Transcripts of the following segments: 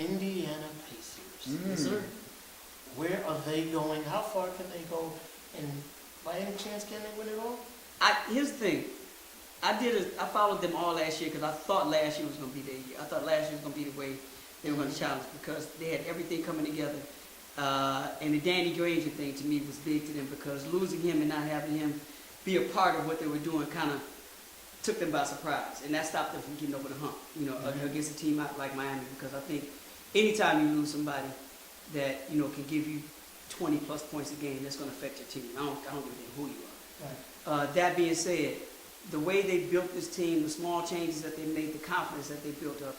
Indiana Pacers. Yes, sir. Where are they going? How far can they go? And by any chance, can they win it all? Here's the thing. I followed them all last year because I thought last year was going to be their year. I thought last year was going to be the way they were going to challenge because they had everything coming together. And the Danny Granger thing to me was big to them because losing him and not having him be a part of what they were doing kind of took them by surprise. And that stopped them from getting over the hump, against a team like Miami because I think anytime you lose somebody that, can give you 20 plus points a game, that's going to affect your team. I don't give a damn who you are. Right. That being said, the way they built this team, the small changes that they made, the confidence that they built up,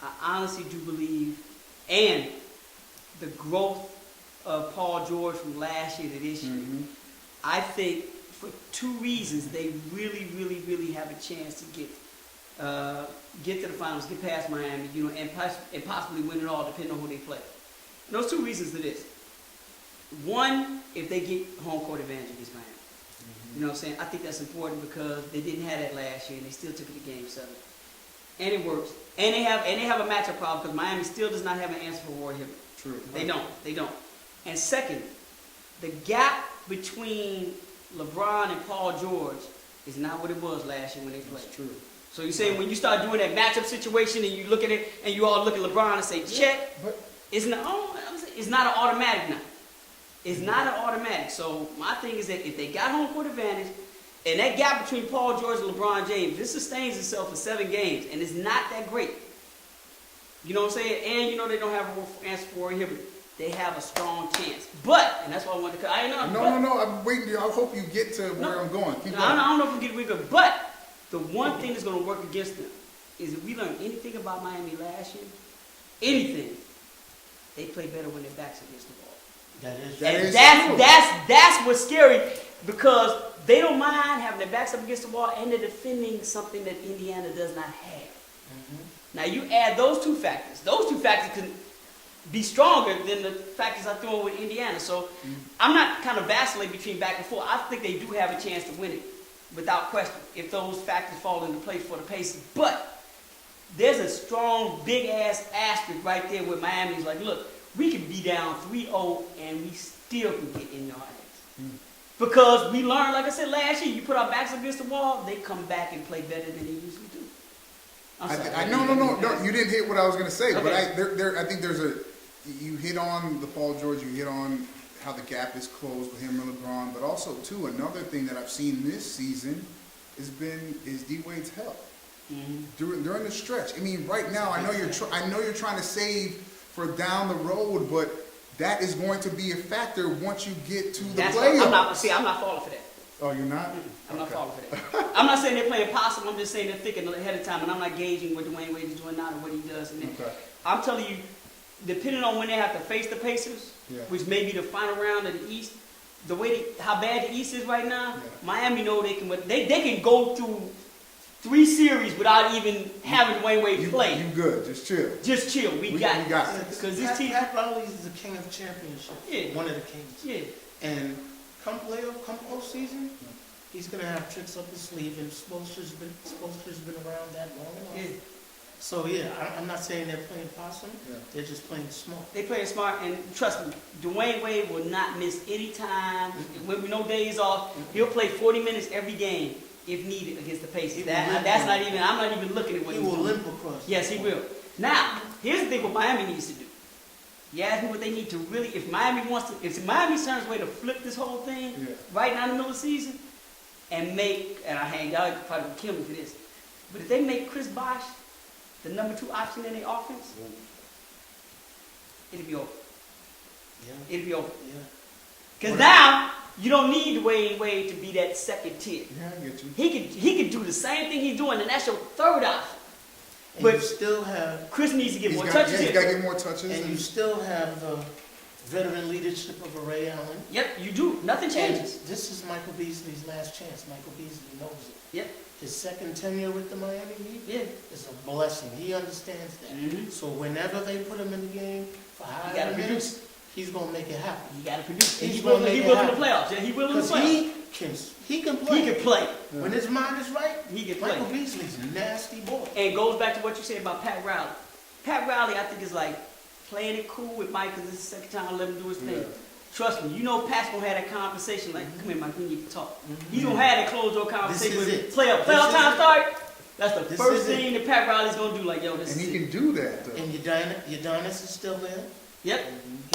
I honestly do believe, and the growth of Paul George from last year to this year, I think for two reasons they really, really, really have a chance to get to the finals, get past Miami, and possibly win it all, depending on who they play. And those two reasons are this. One, if they get home court advantage against Miami. You know what I'm saying? I think that's important because they didn't have that last year and they still took it to game 7. And it works. And they have a matchup problem because Miami still does not have an answer for Roy Hibbert. True. They don't. And second, the gap between LeBron and Paul George is not what it was last year when they played. That's true. So you're saying when you start doing that matchup situation and you look at it and you all look at LeBron and say, check, it's not an automatic now. It's not an automatic. So my thing is that if they got home court advantage and that gap between Paul George and LeBron James, this sustains itself for 7 games and it's not that great. You know what I'm saying? And they don't have an answer for Roy Hibbert. They have a strong chance. But, and that's why I wanted to cut. No, I'm waiting. I hope you get to where I'm going. Keep going. I don't know if we get weaker, but the one thing that's going to work against them is if we learn anything about Miami last year, anything, they play better when their back's against the wall. That's what's scary because they don't mind having their backs up against the wall and they're defending something that Indiana does not have. Now you add those two factors. Those two factors can be stronger than the factors I throw in with Indiana. So I'm not kind of vacillating between back and forth. I think they do have a chance to win it without question if those factors fall into place for the Pacers. But there's a strong, big-ass asterisk right there where Miami's like, look, we can be down 3-0 and we still can get in your hands. Because we learned, like I said last year, you put our backs against the wall, they come back and play better than they usually do. No, you didn't hit what I was going to say, okay. But I think you hit on the Paul George, you hit on how the gap is closed with him and LeBron, but also, too, another thing that I've seen this season is D-Wade's health. During the stretch. I mean, right now, I know you're trying to save for down the road, but that is going to be a factor once you get to the playoffs. I'm not falling for that. Oh, you're not? I'm not falling for that. I'm not saying they're playing possible. I'm just saying they're thinking ahead of time, and I'm not gauging what Dwayne Wade is doing now or what he does. And I'm telling you, depending on when they have to face the Pacers, which may be the final round of the East, how bad the East is right now, Miami know they can go through 3 series without even having Dwayne Wade play. You good? Just chill. Just chill. We got it. Because this team, Pat Riley is the king of championships. Yeah. One of the kings. Yeah. And come postseason, he's gonna have tricks up his sleeve. And Spoelstra's been around that long enough. Yeah. So I'm not saying they're playing possum. They're just playing smart. They playing smart, and trust me, Dwayne Wade will not miss any time. When we know days off, he'll play 40 minutes every game if needed against the Pacers. I'm not even looking at what he will limp across. Yes, he will. Now, here's the thing: what Miami needs to do. You ask me what they need to really. If Miami turns away to flip this whole thing right now in the middle of the season, and y'all probably kill me for this, but if they make Chris Bosh the number 2 option in their offense, it'll be over. Yeah. It'll be over. Yeah. Because now you don't need Dwayne Wade to be that second tier. Yeah, I get you. He can do the same thing he's doing, and that's your third option. And but you still have Chris needs to get more touches. Yeah, he's got to get more touches. And you still have the veteran leadership of a Ray Allen. Yep, you do. Nothing changes. And this is Michael Beasley's last chance. Michael Beasley knows it. Yep. His second tenure with the Miami Heat is a blessing. He understands that. So whenever they put him in the game for however minutes, he's going to make it happen. He got to produce. He will in the playoffs. Yeah, he will in the playoffs. He can play. He can play. When his mind is right, he can play. Michael Beasley's a nasty boy. And it goes back to what you said about Pat Riley. Pat Riley, I think, is like playing it cool with Mike because it's the second time I let him do his thing. Yeah. Trust me, you know Pat's gonna have that conversation like, come here, Mike, we need to talk. He's gonna have that closed door conversation This is with it. playoff time start. That's the This first is it. thing that Pat Riley's gonna do. Like, yo, this And is he it. can do that though. And Udonis is still there. Yep.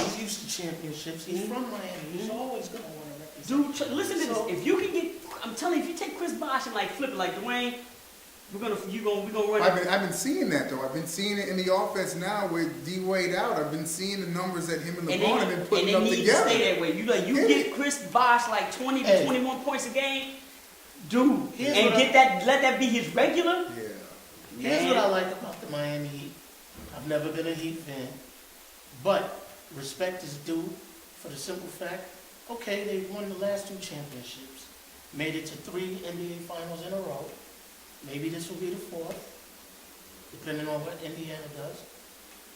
He's used to championships. He's from Miami. He's always going to want to represent. Dude, listen to So- this. If you can get, I'm telling you, if you take Chris Bosh and like flip it like Dwayne, we're gonna run it. I've been seeing that though. I've been seeing it in the offense now with D Wade out. I've been seeing the numbers that him and LeBron have been putting up need together. to stay that way. You Yeah. get Chris Bosh like 20 to Hey. 21 points a game, dude, Here's and what get that, let that be his regular. Yeah. Here's what I like about the Miami Heat. I've never been a Heat fan, but respect is due for the simple fact, okay, they won the last 2 championships, made it to 3 NBA Finals in a row. Maybe this will be the 4th, depending on what Indiana does.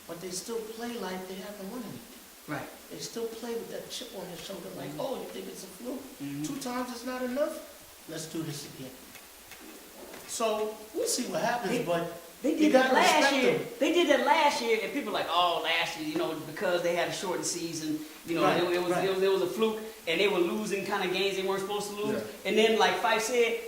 But they still play like they haven't won anything. Right. They still play with that chip on their shoulder, like, oh, you think it's a fluke? Mhm. 2 times is not enough? Let's do this again. So we'll see what happens, but They you did gotta that last respect year. them. They did that last year, and people were like, oh, last year, because they had a shortened season, Right, it was a fluke, and they were losing kind of games they weren't supposed to lose. Yeah. And then, like Fife said,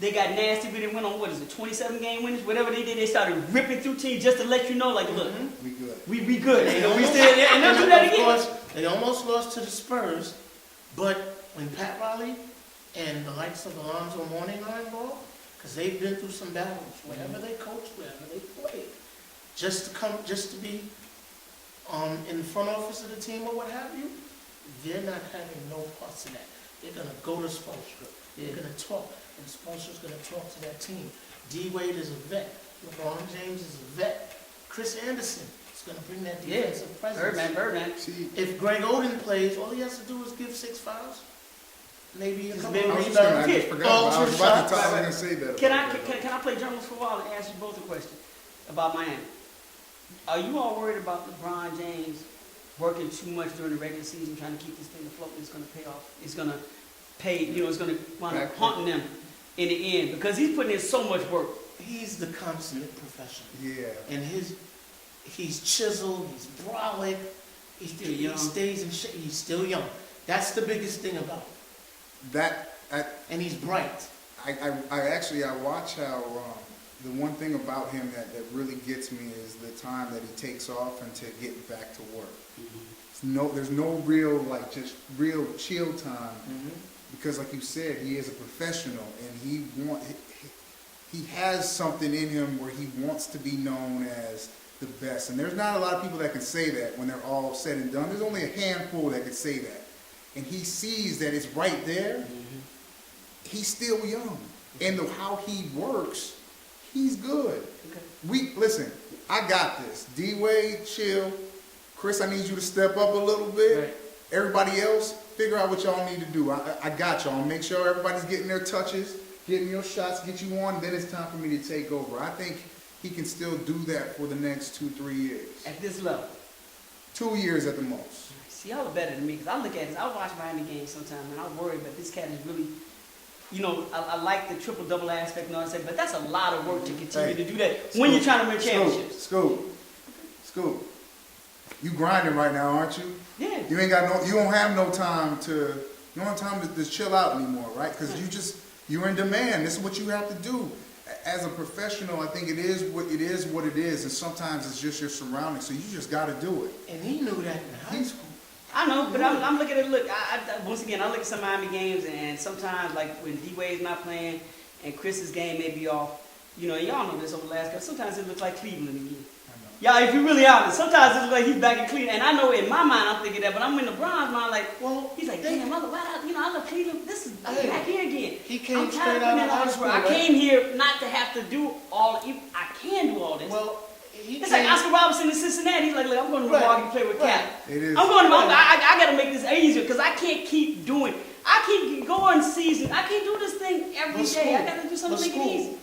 they got nasty, but they went on, 27 game winners, whatever they did, they started ripping through teams just to let you know, like, look, We good. we good, we still, and they'll do that Of again. course, they almost lost to the Spurs, but when Pat Riley and the likes of Alonzo Mourning are involved, because they've been through some battles, wherever they coach, wherever they play, just to be in the front office of the team or what have you, they're not having no parts in that. They're gonna go to Spoelstra. They're gonna talk, and Spoelstra's gonna talk to that team. D Wade is a vet. LeBron James is a vet. Chris Anderson is gonna bring that defensive presence. Birdman. See, If Greg Oden plays, all he has to do is give 6 fouls. Maybe a His couple memory I of was started just forgot. I was about to gonna say that. Can about I that. can I play journalist for a while and ask you both a question about Miami? Are you all worried about LeBron James working too much during the regular season, trying to keep this thing afloat? It's going to pay off. It's going to pay. It's going to wind up haunting them in the end because he's putting in so much work. He's the consummate professional. Yeah. And he's chiseled, he's brolic, he young. stays in shape, he's still young. That's the biggest thing about him. And he's bright. I watch how the one thing about him that really gets me is the time that he takes off and to get back to work. There's no real just real chill time because like you said, he is a professional and he has something in him where he wants to be known as the best. And there's not a lot of people that can say that when they're all said and done. There's only a handful that can say that. And he sees that it's right there. He's still young. And how he works, he's good. Okay. Listen, I got this. D-Wade, chill. Chris, I need you to step up a little bit. Right. Everybody else, figure out what y'all need to do. I got y'all. Make sure everybody's getting their touches, getting your shots, get you on. Then it's time for me to take over. I think he can still do that for the next 2-3 years. At this level. 2 years at the most. See, y'all are better than me because I look at this. I watch Miami games sometimes and I worry, but this cat is really, I like the triple-double aspect and all that, but that's a lot of work to continue to do that when you're trying to win championships. Scoop. You grinding right now, aren't you? Yeah. You don't have no time to just chill out anymore, right? Because you're in demand. This is what you have to do. As a professional, I think it is what it is, and sometimes it's just your surroundings. So you just got to do it. And he knew that in high school. I know, but I'm looking at it. Once again, I look at some Miami games, and sometimes, like when D-Wade's not playing and Chris's game may be off, y'all know this over the last couple. Sometimes it looks like Cleveland again. Yeah, if you're really honest, sometimes it looks like he's back in Cleveland. And I know in my mind I'm thinking that, but I'm in LeBron's mind like, Well, he's like, damn, I love Cleveland. I'm back here again. He came I'm straight tired of out putting of in high all this school, work. I right? came here not to have to do all. I can do all this. Well, he It's like Oscar Robertson in Cincinnati. He's like, look, I'm going to Milwaukee to play with Cap. It is. I'm going to. I got to make this easier because I can't keep doing. I keep going season. I can't do this thing every day. I got to do something to make it easy.